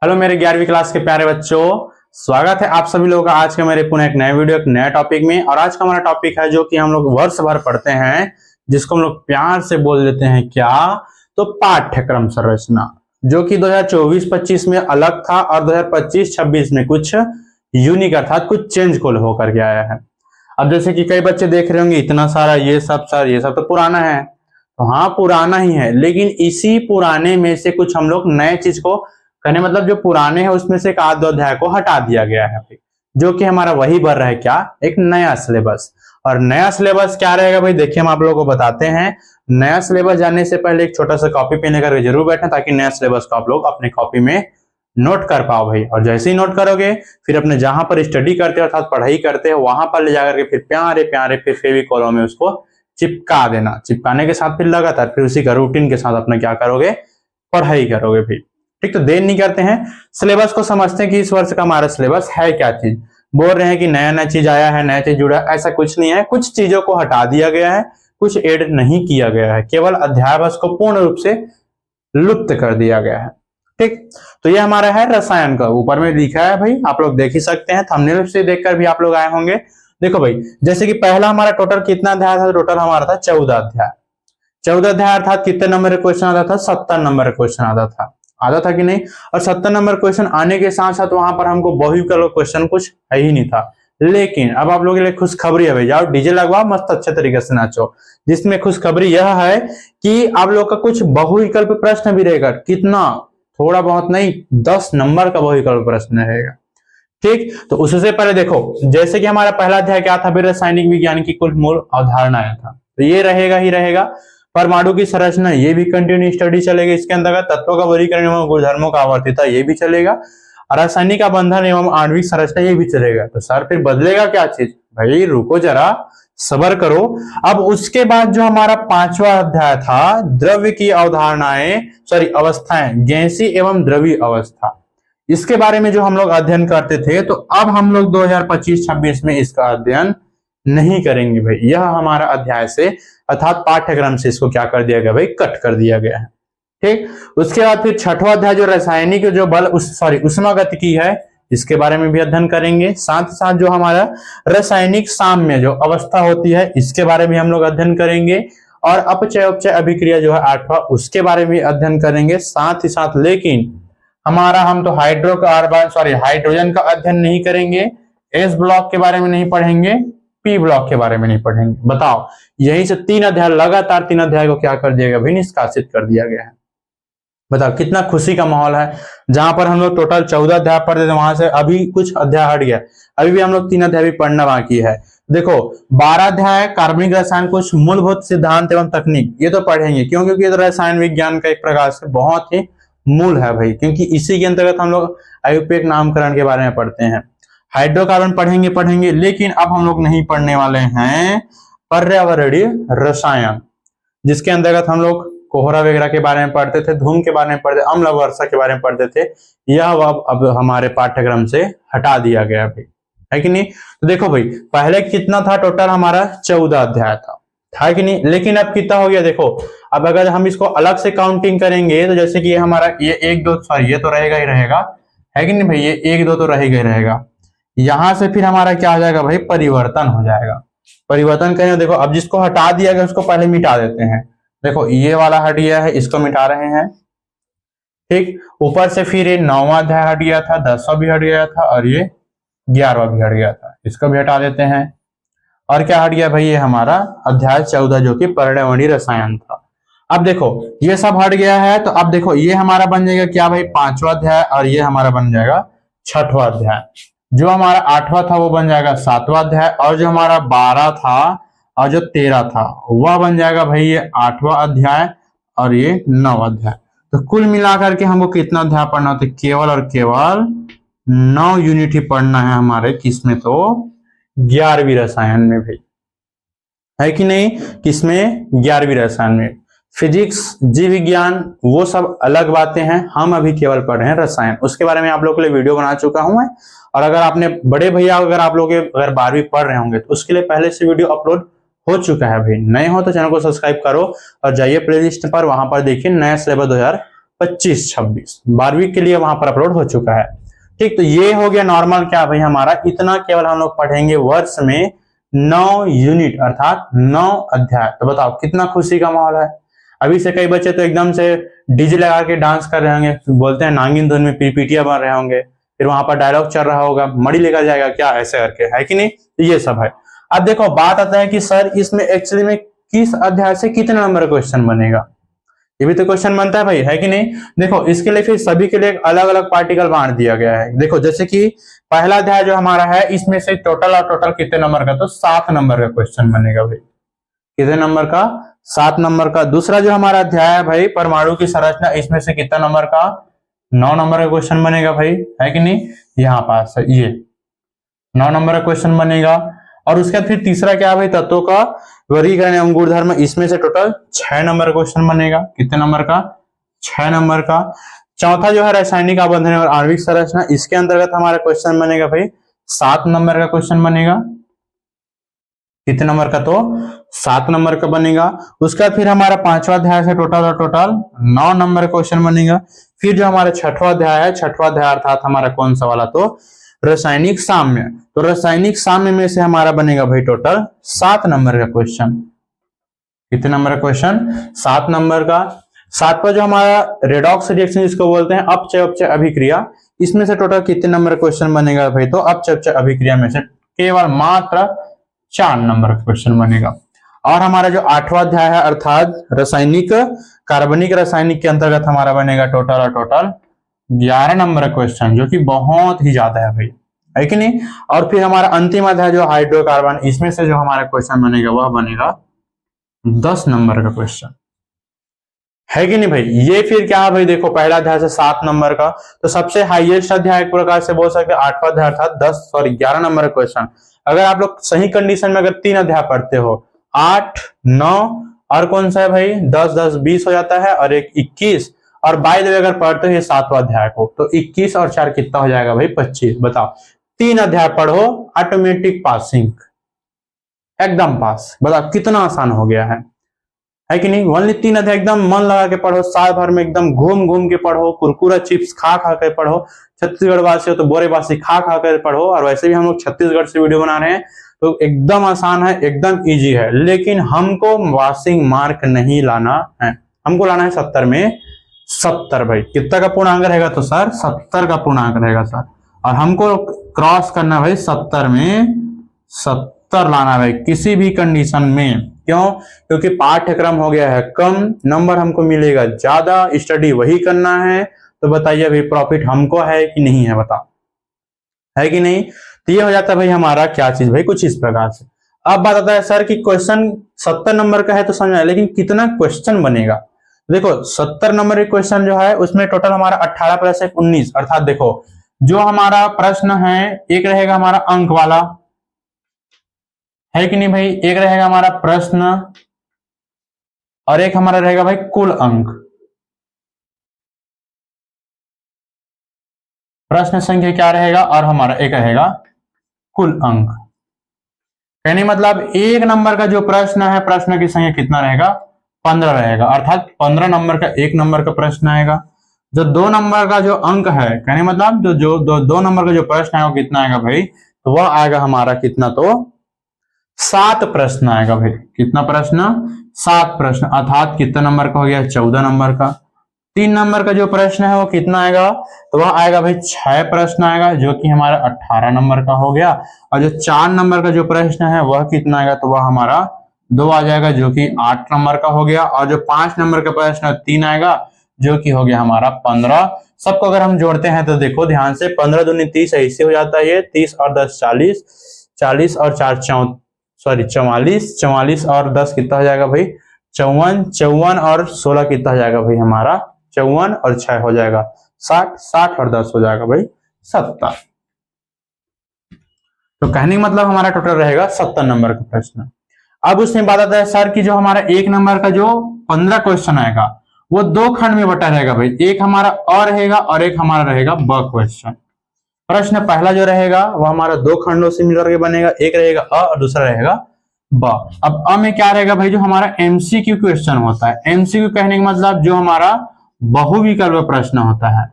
Hello मेरे 11वीं class के प्यारे बच्चों, स्वागत है आप सभी लोगों का आज के मेरे पुनः एक नए वीडियो एक नए टॉपिक में। और आज का हमारा टॉपिक है जो कि हम लोग वर्ष भर पढ़ते हैं, जिसको हम लोग प्यार से बोल देते हैं क्या, तो पाठ्यक्रम संरचना, जो कि 2024-25 में अलग था और 2025-26 में कुछ यूनिक अर्थात कुछ चेंज को होकर के आया है। अब जैसे कि कई बच्चे देख रहे होंगे इतना सारा ये सब सर ये सब तो पुराना है, तो हाँ पुराना ही है, लेकिन इसी पुराने में से कुछ हम लोग नए चीज को कहने मतलब जो पुराने हैं उसमें से एक आध दो अध्याय को हटा दिया गया है भाई, जो कि हमारा वही बन रहा है क्या, एक नया सिलेबस। और नया सिलेबस क्या रहेगा भाई, देखिए हम आप लोगों को बताते हैं। नया सिलेबस जानने से पहले एक छोटा सा कॉपी पेन लेकर जरूर बैठे ताकि नया सिलेबस को आप लोग अपने कॉपी में नोट कर पाओ भाई। और जैसे ही नोट करोगे फिर अपने जहां पर स्टडी करते हो अर्थात पढ़ाई करते हो वहां पर ले जाकर के फिर प्यारे प्यारे फिर फेविकोल में उसको चिपका देना। चिपकाने के साथ फिर लगातार फिर उसी का रूटीन के साथ अपना क्या करोगे, पढ़ाई करोगे भाई। ठीक, तो देर नहीं करते हैं, सिलेबस को समझते हैं कि इस वर्ष का हमारा सिलेबस है क्या चीज। बोल रहे हैं कि नया नया चीज आया है, नया चीज जुड़ा है, ऐसा कुछ नहीं है। कुछ चीजों को हटा दिया गया है, कुछ ऐड नहीं किया गया है, केवल अध्याय को पूर्ण रूप से लुप्त कर दिया गया है। ठीक, तो ये हमारा है रसायन का, ऊपर में लिखा है भाई, आप लोग देख ही सकते हैं, थंबनेल से देखकर भी आप लोग आए होंगे। देखो भाई, जैसे कि पहला हमारा टोटल कितना अध्याय था, टोटल हमारा था 14 अध्याय। 14 अध्याय अर्थात कितने नंबर का क्वेश्चन आता था, 70 नंबर का क्वेश्चन आता था कि नहीं। और 70 नंबर क्वेश्चन आने के साथ साथ वहां पर हमको बहुविकल्प क्वेश्चन कुछ है ही नहीं था। लेकिन अब आप लोगों के लिए खुशखबरी है भाई, जाओ डीजे लगवाओ मस्त अच्छे तरीके से नाचो। जिसमें खुशखबरी यह है कि आप लोग का कुछ बहुविकल्प प्रश्न भी रहेगा। कितना, थोड़ा बहुत नहीं, 10 नंबर का बहुविकल्प प्रश्न रहेगा। ठीक, तो उससे पहले देखो, जैसे कि हमारा पहला अध्याय क्या था, रासायनिक विज्ञान की कुल मूल अवधारणाएं था, तो ये रहेगा ही रहेगा। परमाणु की संरचना ये भी कंटिन्यू स्टडी चलेगा, इसके अंतर्गत तत्वों का वर्गीकरण एवं गुणधर्मों का आवर्तिता ये भी चलेगा, रासायनिक का बंधन एवं आणविक संरचना ये भी चलेगा। तो सर फिर बदलेगा क्या चीज, भाई रुको जरा सबर करो। अब उसके बाद जो हमारा 5वां अध्याय था, द्रव्य की अवधारणाएं सॉरी अवस्थाएं, गैसीय एवं द्रवीय अवस्था, इसके बारे में जो हम लोग अध्ययन करते थे, तो अब हम लोग 2025-26 में इसका अध्ययन नहीं करेंगे भाई। यह हमारा अध्याय से अर्थात पाठ्यक्रम से इसको क्या कर दिया गया भाई, कट कर दिया गया है। ठीक, उसके बाद फिर 6वां अध्याय जो रासायनिक जो बल उष्मागतिकी है, इसके बारे में भी अध्ययन करेंगे। साथ ही साथ जो हमारा रासायनिक साम्य जो अवस्था होती है, इसके बारे में हम लोग अध्ययन करेंगे। और अपचय उपचय अभिक्रिया जो है 8वां, उसके बारे में अध्ययन करेंगे साथ ही साथ। लेकिन हमारा हम तो हाइड्रोजन का अध्ययन नहीं करेंगे, एस ब्लॉक के बारे में नहीं पढ़ेंगे, पी ब्लॉक के बारे में नहीं पढ़ेंगे। बताओ, यही से 3 अध्याय लगातार 3 अध्याय को क्या कर दिया गया भाई, निष्कासित कर दिया गया है। बताओ कितना खुशी का माहौल है। जहां पर हम लोग टोटल 14 अध्याय पढ़ते थे, वहां से अभी कुछ अध्याय हट गया, अभी भी हम लोग 3 अध्याय भी पढ़ना बाकी है। देखो 12 अध्याय कार्बनिक रसायन, कुछ मूलभूत सिद्धांत एवं तकनीक, ये तो पढ़ेंगे क्यों, क्योंकि ये तो रसायन विज्ञान का एक प्रकार से बहुत ही मूल है भाई, क्योंकि इसी के अंतर्गत हम लोग आयुर्वेद नामकरण के बारे में पढ़ते हैं। हाइड्रोकार्बन पढ़ेंगे, लेकिन अब हम लोग नहीं पढ़ने वाले हैं पर्यावरणीय रसायन, जिसके अंतर्गत हम लोग कोहरा वगैरह के बारे में पढ़ते थे, धूम के बारे में पढ़ते, अम्ल वर्षा के बारे में पढ़ते थे। यह अब हमारे पाठ्यक्रम से हटा दिया गया भाई, है कि नहीं। तो देखो भाई, पहले कितना था, टोटल हमारा 14 अध्याय था कि नहीं। लेकिन अब कितना हो गया देखो, अब अगर हम इसको अलग से काउंटिंग करेंगे तो जैसे कि ये हमारा ये 1 2 सॉरी ये तो रहेगा ही रहेगा, है कि नहीं भाई, ये 1 2 तो रहेगा ही रहेगा। यहां से फिर हमारा क्या हो जाएगा भाई, परिवर्तन हो जाएगा। परिवर्तन करें, देखो अब जिसको हटा दिया गया उसको पहले मिटा देते हैं। देखो ये वाला हट गया है, इसको मिटा रहे हैं। ठीक, ऊपर से फिर ये 9वां अध्याय हट गया था, 10वां भी हट गया था, और ये 11वां भी हट गया था, इसको भी हटा देते हैं। और क्या हट गया भाई, ये हमारा अध्याय 14 जो कि पर्यावरणीय रसायन था। अब देखो ये सब हट गया है, तो अब देखो ये हमारा बन जाएगा क्या भाई, 5वां अध्याय, और ये हमारा बन जाएगा 6वां अध्याय। जो हमारा 8वां था वो बन जाएगा 7वां अध्याय, और जो हमारा 12 था और जो 13 था वह बन जाएगा भाई ये 8वां अध्याय, और ये 9वां अध्याय। तो कुल मिलाकर के हमको कितना अध्याय पढ़ना होता है, केवल और केवल 9 यूनिट ही पढ़ना है हमारे, किसमें, तो 11वीं रसायन में भी, है कि नहीं। किसमें, 11वीं रसायन में। फिजिक्स, जीव विज्ञान वो सब अलग बातें हैं, हम अभी केवल पढ़ रहे हैं रसायन। उसके बारे में आप लोगों के लिए वीडियो बना चुका हूं मैं। और अगर आपने बड़े भैया अगर आप लोग अगर 12वीं पढ़ रहे होंगे तो उसके लिए पहले से वीडियो अपलोड हो चुका है भाई। नए हो तो चैनल को सब्सक्राइब करो और जाइए प्लेलिस्ट पर, वहां पर देखिए नया सिलेबस 25-26 12वीं के लिए वहां पर अपलोड हो चुका है। ठीक, तो ये हो गया नॉर्मल क्या भाई हमारा, इतना केवल हम लोग पढ़ेंगे वर्ष में 9 यूनिट अर्थात 9 अध्याय। तो बताओ कितना खुशी का माहौल है। अभी से कई बच्चे तो एकदम से डीजे लगा के डांस कर रहे होंगे, बोलते हैं नागिन धुन में पीपीटिया बन रहे होंगे, फिर वहां पर डायलॉग चल रहा होगा, मड़ी लेकर जाएगा क्या ऐसे करके, है कि नहीं। तो ये सब है। अब देखो बात आता है कि सर इसमें एक्चुअली में किस अध्याय से कितने नंबर का क्वेश्चन बनेगा, ये भी तो क्वेश्चन बनता है भाई, है कि नहीं। देखो इसके लिए फिर सभी के लिए एक अलग अलग पार्टिकल बांट दिया गया है। देखो जैसे कि पहला अध्याय जो हमारा है, इसमें से टोटल और टोटल कितने नंबर का, तो 7 नंबर का क्वेश्चन बनेगा भाई। कितने नंबर का, 7 नंबर का। दूसरा जो हमारा अध्याय है भाई परमाणु की संरचना, इसमें से कितना नंबर का, 9 नंबर का क्वेश्चन बनेगा भाई, है कि नहीं। यहाँ पास है ये 9 नंबर का क्वेश्चन बनेगा। और उसके बाद फिर तीसरा क्या है भाई, तत्वों का वर्गीकरण एवं गुणधर्म, इसमें से टोटल 6 नंबर का क्वेश्चन बनेगा। कितने नंबर का, 6 नंबर का। चौथा जो है रासायनिक आबंधन और आणविक संरचना, इसके अंतर्गत हमारा क्वेश्चन बनेगा भाई 7 नंबर का क्वेश्चन बनेगा। कितने नंबर का, तो 7 नंबर का बनेगा। उसके बाद फिर हमारा 5वां अध्याय से टोटल और टोटल 9 नंबर का क्वेश्चन बनेगा। फिर जो हमारा 6वां अध्याय है, 6वां अध्याय अर्थात हमारा कौन सा वाला, तो रासायनिक साम्य। तो रासायनिक साम्य में से हमारा बनेगा भाई टोटल 7 नंबर का क्वेश्चन। कितने नंबर का क्वेश्चन, 7 नंबर का। 7वां जो हमारा रेडॉक्स रिएक्शन जिसको बोलते हैं अपचय उपचय अभिक्रिया, इसमें से टोटल कितने नंबर का क्वेश्चन बनेगा भाई, तो अपचय उपचय अभिक्रिया में से केवल मात्र 4 नंबर का क्वेश्चन बनेगा। और हमारा जो 8वां अध्याय है अर्थात रासायनिक कार्बनिक रासायनिक के अंतर्गत हमारा बनेगा टोटल और टोटल 11 नंबर का क्वेश्चन, जो कि बहुत ही ज्यादा है भाई, है कि नहीं। और फिर हमारा अंतिम अध्याय जो हाइड्रोकार्बन, इसमें से जो हमारा क्वेश्चन बनेगा वह बनेगा 10 नंबर का क्वेश्चन, है कि नहीं भाई। ये फिर क्या है भाई, देखो पहला अध्याय से 7 नंबर का, तो सबसे हाईएस्ट अध्याय एक प्रकार से बोल सकते हैं 8वां अध्याय अर्थात 11 नंबर का क्वेश्चन। अगर आप लोग सही कंडीशन में अगर 3 अध्याय पढ़ते हो, 8, 9 और कौन सा है भाई 10, 10, 20 हो जाता है, और एक 21, और बाय द वे अगर पढ़ते हो ये 7वां अध्याय को, तो 21 और 4 कितना हो जाएगा भाई 25। बताओ 3 अध्याय पढ़ो, ऑटोमेटिक पासिंग, एकदम पास। बताओ कितना आसान हो गया है कि नहीं। ओनली 3 अध्याय एकदम मन लगा के पढ़ो, साल भर में एकदम घूम घूम के पढ़ो, कुरकुरा चिप्स खा खा के पढ़ो। छत्तीसगढ़ वासी हो तो बोरे बासी खा खा कर पढ़ो। और वैसे भी हम लोग छत्तीसगढ़ से वीडियो बना रहे हैं, तो एकदम आसान है, एकदम इजी है। लेकिन हमको पासिंग मार्क नहीं लाना है, हमको लाना है 70 में 70 भाई। कितना का पूर्णांक रहेगा, तो सर 70 का पूर्णांक रहेगा सर। और हमको क्रॉस करना भाई 70 में 70 लाना भाई, किसी भी कंडीशन में। क्यों, क्योंकि पाठ्यक्रम हो गया है कम, नंबर हमको मिलेगा ज्यादा, स्टडी वही करना है। तो बताइए भाई प्रॉफिट हमको है कि नहीं है, बताओ है कि नहीं। तो ये हो जाता है भाई हमारा क्या चीज भाई, कुछ इस प्रकार से। अब बात आता है सर कि क्वेश्चन 70 नंबर का है तो समझ आया, लेकिन कितना क्वेश्चन बनेगा। देखो 70 नंबर के क्वेश्चन जो है उसमें टोटल हमारा 18 प्लस 1 19, अर्थात देखो जो हमारा प्रश्न है एक रहेगा हमारा अंक वाला, है कि नहीं भाई। एक रहेगा हमारा प्रश्न और एक हमारा रहेगा भाई कुल अंक। प्रश्न संख्या क्या रहेगा और हमारा एक रहेगा कुल अंक। कहने मतलब 1 नंबर का जो प्रश्न है, प्रश्न की संख्या कितना रहेगा, 15 रहेगा, अर्थात 15 नंबर का 1 नंबर का प्रश्न आएगा। जो 2 नंबर का जो अंक है, कहने मतलब जो 2 नंबर का जो प्रश्न है वो कितना आएगा भाई, तो वह आएगा हमारा कितना, तो 7 प्रश्न आएगा भाई। कितना प्रश्न, 7 प्रश्न, अर्थात कितना नंबर का हो गया, 14 नंबर का। 3 नंबर का जो प्रश्न है वो कितना आएगा, तो वह आएगा भाई 6 प्रश्न आएगा, जो कि हमारा 18 नंबर का हो गया। और जो 4 नंबर का जो प्रश्न है वह कितना आएगा, तो वह हमारा 2 आ जाएगा, जो कि 8 नंबर का हो गया। और जो 5 नंबर का प्रश्न 3 आएगा, जो कि हो गया हमारा 15। सबको अगर हम जोड़ते हैं तो देखो ध्यान से, 15 दूनी 30 ऐसे हो जाता है, 30 और 10 40, 40 और 4 44, 44 और 10 कितना हो जाएगा भाई 54, 54 और 16 कितना हो जाएगा भाई हमारा 54 और 6 हो जाएगा 60, 60 और 10 हो जाएगा भाई 70। तो कहने का मतलब हमारा टोटल रहेगा 70 नंबर का प्रश्न। अब उसमें बात आता है सर कि जो हमारा 1 नंबर का जो 15 क्वेश्चन आएगा वो 2 खंड में बटा रहेगा भाई, एक हमारा अ रहेगा और एक हमारा रहेगा ब क्वेश्चन। प्रश्न पहला जो रहेगा वो हमारा 2 खंडों से मिलकर के बनेगा, एक रहेगा अ और दूसरा रहेगा ब। अब अ में क्या रहेगा भाई, जो हमारा एमसीक्यू क्वेश्चन होता है। एमसीक्यू कहने का मतलब जो हमारा बहुविकल्प प्रश्न होता है।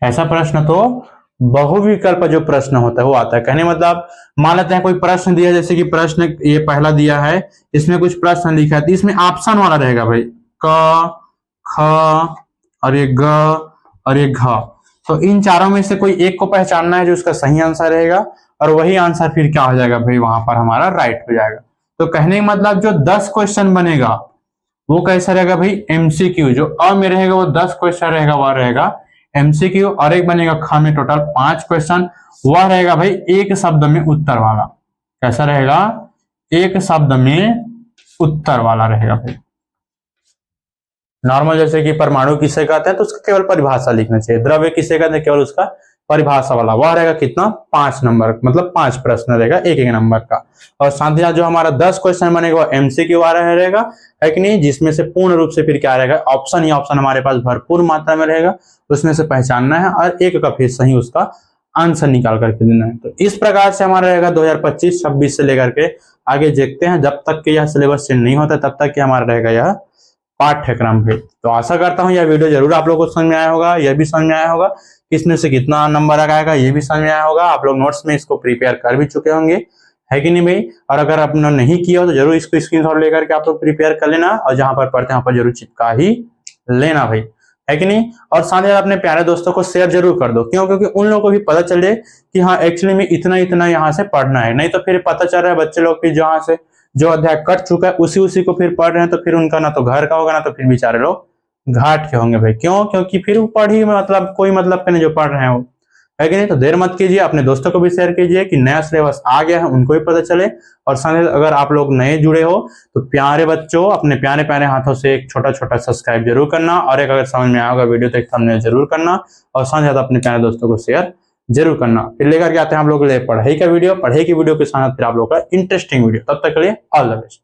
ऐसा प्रश्न तो बहुविकल्प जो प्रश्न होता है वो आता है। कहने मतलब मान लेते हैं कोई प्रश्न दिया, जैसे कि प्रश्न ये पहला दिया है, इसमें कुछ प्रश्न लिखा है तो इसमें ऑप्शन वाला रहेगा भाई, क, ख और ये ग और ये घ। तो इन चारों में से कोई एक को पहचानना है जो उसका सही आंसर रहेगा, और वही आंसर फिर क्या हो जाएगा भाई, वहां पर हमारा राइट हो जाएगा। तो कहने का मतलब जो 10 क्वेश्चन बनेगा वो कैसा रहेगा भाई, एमसीक्यू। जो अ में रहेगा वो 10 क्वेश्चन रहेगा, वह रहेगा एमसीक्यू। और एक बनेगा ख में टोटल 5 क्वेश्चन, वह रहेगा भाई एक शब्द में उत्तर वाला। कैसा रहेगा, एक शब्द में उत्तर वाला रहेगा भाई। नॉर्मल जैसे कि परमाणु किसे कहते हैं तो उसका केवल परिभाषा लिखना चाहिए, द्रव्य किसे कहते हैं केवल उसका परिभाषा वाला, वह रहेगा कितना, 5 नंबर, मतलब 5 प्रश्न रहेगा एक एक नंबर का। और साथ ही जो हमारा 10 क्वेश्चन बनेगा वो एमसीक्यू वाला रहेगा, है कि नहीं, जिसमें से पूर्ण रूप से फिर क्या रहेगा, ऑप्शन ही ऑप्शन हमारे पास भरपूर मात्रा में रहेगा, उसमें से पहचानना है और एक का फिर सही उसका आंसर निकाल करके देना है। तो इस प्रकार से हमारा रहेगा 2025-26 से लेकर के आगे देखते हैं, जब तक कि यह सिलेबस चेंज नहीं होता तब तक कि हमारा रहेगा यह पाठ्यक्रम भी। तो आशा करता हूं यह वीडियो जरूर आप लोगों को समझ में आया होगा, यह भी समझ में आया होगा इसमें से कितना नंबर आएगा, ये भी समझ में आया होगा। आप लोग नोट्स में इसको प्रिपेयर कर भी चुके होंगे, है कि नहीं भाई। और अगर आपने नहीं किया हो तो जरूर इसको स्क्रीनशॉट लेकर के आप लोग प्रिपेयर कर लेना, और जहां पर पढ़ते हैं वहां पर जरूर चिपका ही लेना भाई, है कि नहीं। और साथ ही अपने प्यारे दोस्तों को शेयर जरूर कर दो, क्यों, क्योंकि उन लोगों को भी पता चले कि हाँ एक्चुअली में इतना इतना यहाँ से पढ़ना है। नहीं तो फिर पता चल रहा है बच्चे लोग की जहाँ से जो अध्याय कट चुका है उसी को फिर पढ़ रहे हैं, तो फिर उनका ना तो घर का होगा ना तो फिर बेचारे लोग घाट के होंगे भाई। क्यों, क्योंकि फिर वो पढ़ ही मतलब कोई मतलब के नहीं जो पढ़ रहे हैं वो, है कि नहीं। तो देर मत कीजिए, अपने दोस्तों को भी शेयर कीजिए कि नया सिलेबस आ गया है, उनको भी पता चले। और साथ अगर आप लोग नए जुड़े हो तो प्यारे बच्चों अपने प्यारे प्यारे हाथों से एक छोटा छोटा सब्सक्राइब जरूर करना, और एक अगर समझ में आया होगा वीडियो तो एक थंबनेल जरूर करना, और साथ ही अपने प्यारे दोस्तों को शेयर जरूर करना। फिर लेकर के आते हैं हम लोग पढ़ाई का वीडियो, पढ़ाई की वीडियो के साथ फिर आप लोग का इंटरेस्टिंग वीडियो। तब तक के लिए ऑल द बेस्ट।